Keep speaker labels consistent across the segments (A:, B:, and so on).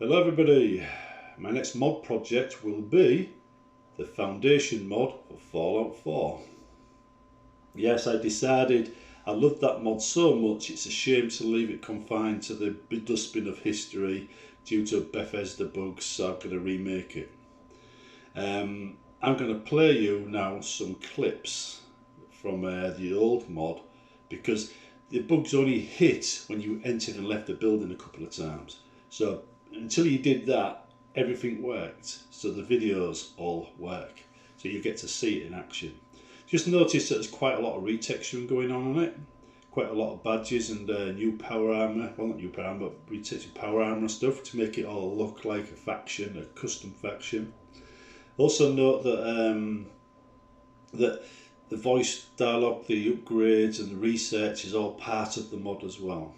A: Hello everybody, my next mod project will be the foundation mod for Fallout 4. Yes, I decided I loved that mod so much it's a shame to leave it confined to the dustbin of history due to Bethesda bugs, so I'm going to remake it. I'm going to play you now some clips from the old mod because the bugs only hit when you entered and left the building a couple of times. So until you did that, everything worked. So the videos all work. So you get to see it in action. Just notice that there's quite a lot of retexturing going on it. Quite a lot of badges and new power armor. Well, not new power armor, but retextured power armor and stuff to make it all look like a faction, a custom faction. Also note that the voice dialogue, the upgrades and the research is all part of the mod as well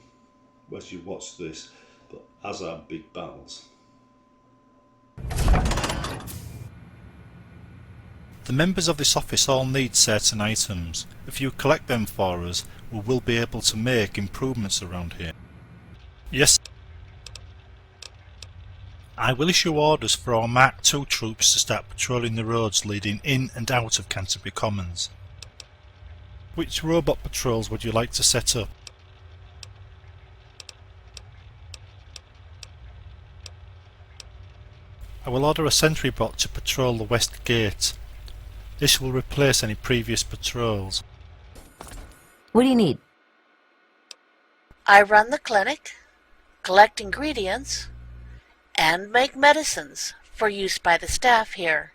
A: as you watch this, but as are big battles.
B: The members of this office all need certain items. If you collect them for us, we will be able to make improvements around here. Yes, I will issue orders for our Mark II troops to start patrolling the roads leading in and out of Canterbury Commons. Which robot patrols would you like to set up? I will order a sentry bot to patrol the west gate. This will replace any previous patrols.
C: What do you need?
D: I run the clinic, collect ingredients, and make medicines for use by the staff here.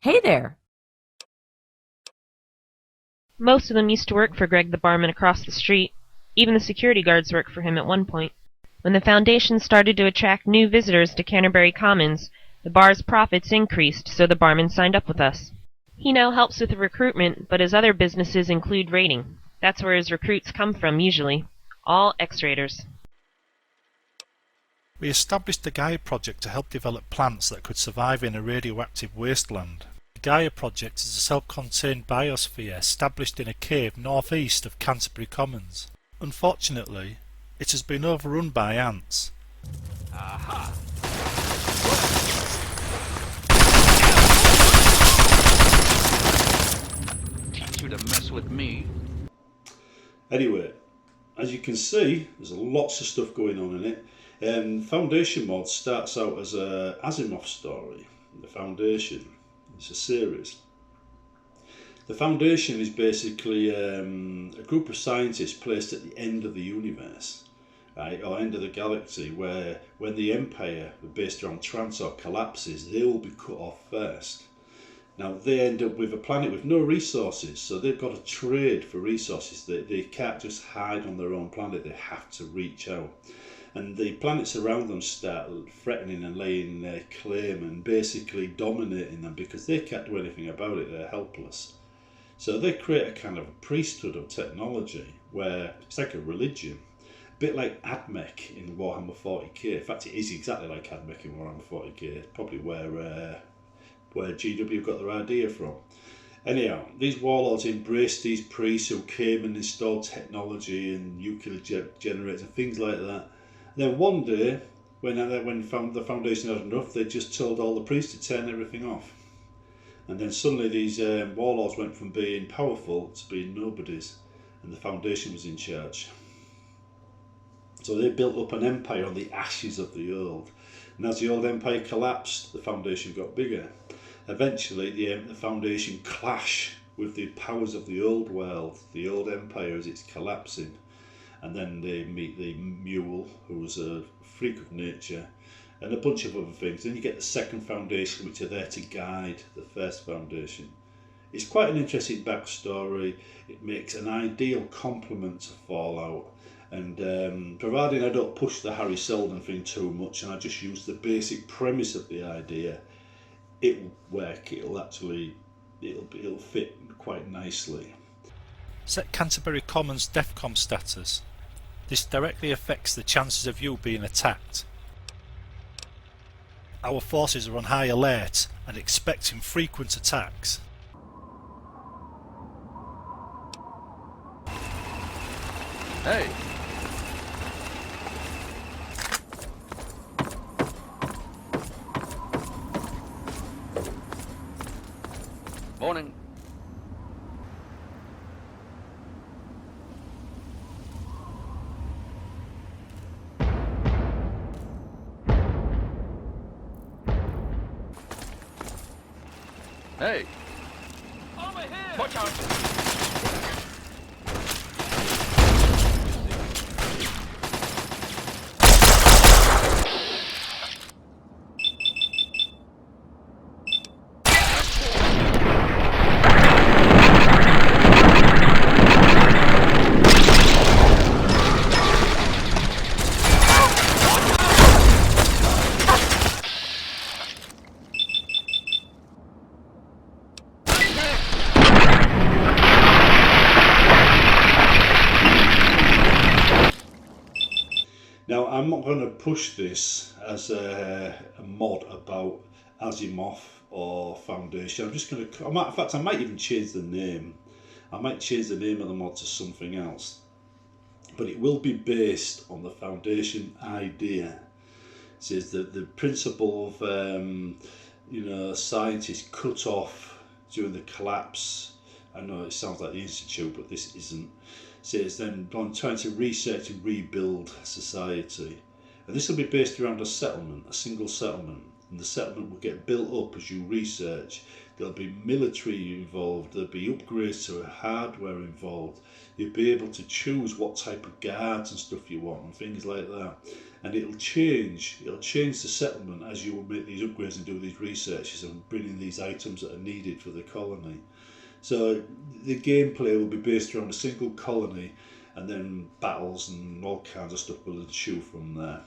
C: Hey there!
E: Most of them used to work for Greg the barman across the street. Even the security guards worked for him at one point. When the Foundation started to attract new visitors to Canterbury Commons, the bar's profits increased, so the barman signed up with us. He now helps with the recruitment, but his other businesses include raiding. That's where his recruits come from usually. All X-Raiders.
B: We established the Gaia project to help develop plants that could survive in a radioactive wasteland. The Gaia project is a self-contained biosphere established in a cave northeast of Canterbury Commons. Unfortunately, it has been overrun by ants.
F: Aha! Teach you to mess with me.
A: Anyway, as you can see, there's lots of stuff going on in it. Foundation mod starts out as a Asimov story. The Foundation, it's a series. The Foundation is basically a group of scientists placed at the end of the universe, right, or end of the galaxy, where when the Empire, based around Transor, collapses, they will be cut off first. Now they end up with a planet with no resources, so they've got to trade for resources. They can't just hide on their own planet, they have to reach out. And the planets around them start threatening and laying their claim and basically dominating them because they can't do anything about it, they're helpless. So they create a kind of a priesthood of technology where it's like a religion, a bit like AdMech in Warhammer 40k. In fact, it is exactly like AdMech in Warhammer 40k. It's probably where GW got their idea from. Anyhow, these warlords embraced these priests who came and installed technology and nuclear generators and things like that. Then one day, when the Foundation had enough, they just told all the priests to turn everything off. And then suddenly these warlords went from being powerful to being nobodies, and the Foundation was in charge. So they built up an empire on the ashes of the old. And as the old empire collapsed, the Foundation got bigger. Eventually, the Foundation clash with the powers of the old world, the old empire as it's collapsing. And then they meet the Mule, who was a freak of nature, and a bunch of other things. Then you get the second Foundation, which are there to guide the first Foundation. It's quite an interesting backstory. It makes an ideal complement to Fallout. And providing I don't push the Harry Seldon thing too much and I just use the basic premise of the idea, it will work. It'll fit quite nicely.
B: Set Canterbury Commons DEFCON status. This directly affects the chances of you being attacked. Our forces are on high alert and expecting frequent attacks.
F: Hey! Hey! Watch out!
A: Now, I'm not going to push this as a mod about Asimov or Foundation. I'm just going to, in fact, I might even change the name. I might change the name of the mod to something else. But it will be based on the Foundation idea. It says that the principle of, scientists cut off during the collapse. I know it sounds like the Institute, but this isn't. Says then on trying to research and rebuild society, and this will be based around a single settlement, and the settlement will get built up as you research. There'll be military involved, there'll be upgrades to hardware involved, you'll be able to choose what type of guards and stuff you want and things like that, and it'll change the settlement as you will make these upgrades and do these researches and bring in these items that are needed for the colony. So the gameplay will be based around a single colony, and then battles and all kinds of stuff will ensue from there.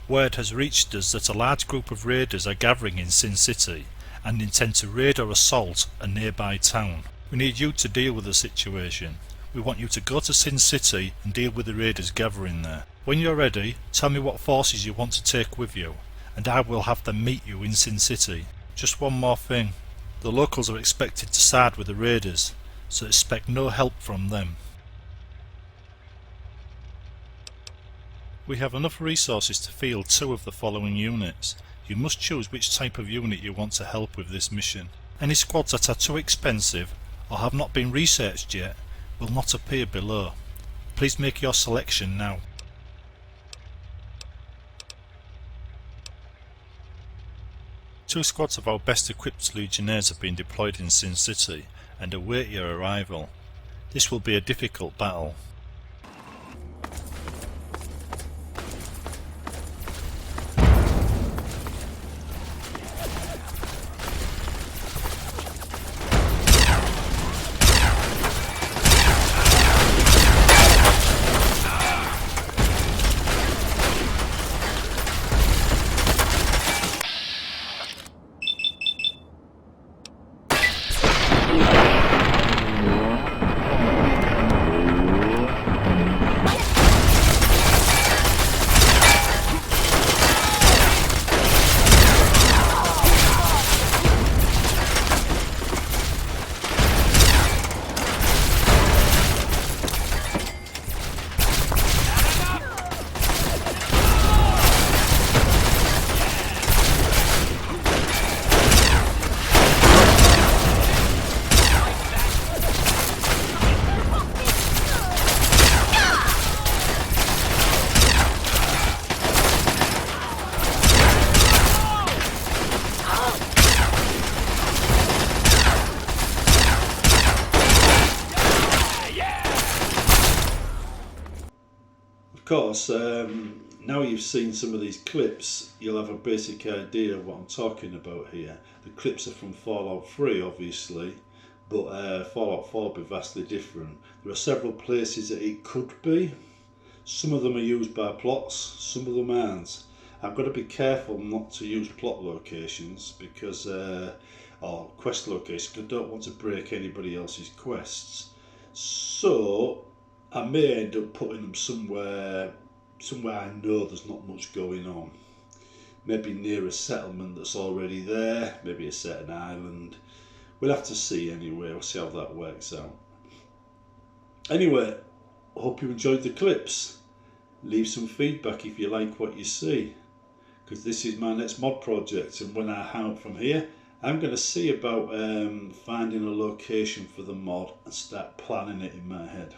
B: Word has reached us that a large group of raiders are gathering in Sin City and intend to raid or assault a nearby town. We need you to deal with the situation. We want you to go to Sin City and deal with the raiders gathering there. When you're ready, tell me what forces you want to take with you, and I will have them meet you in Sin City. Just one more thing. The locals are expected to side with the raiders, so expect no help from them. We have enough resources to field 2 of the following units. You must choose which type of unit you want to help with this mission. Any squads that are too expensive or have not been researched yet will not appear below. Please make your selection now. Two squads of our best equipped legionnaires have been deployed in Sin City and await your arrival. This will be a difficult battle.
A: Of course, now you've seen some of these clips, you'll have a basic idea of what I'm talking about here. The clips are from Fallout 3, obviously, but Fallout 4 will be vastly different. There are several places that it could be. Some of them are used by plots, some of them aren't. I've got to be careful not to use plot locations because, or quest locations, because I don't want to break anybody else's quests. So I may end up putting them somewhere I know there's not much going on. Maybe near a settlement that's already there, maybe a certain island. We'll have to see anyway, we'll see how that works out. Anyway, I hope you enjoyed the clips. Leave some feedback if you like what you see, because this is my next mod project, and when I hang up from here, I'm going to see about finding a location for the mod and start planning it in my head.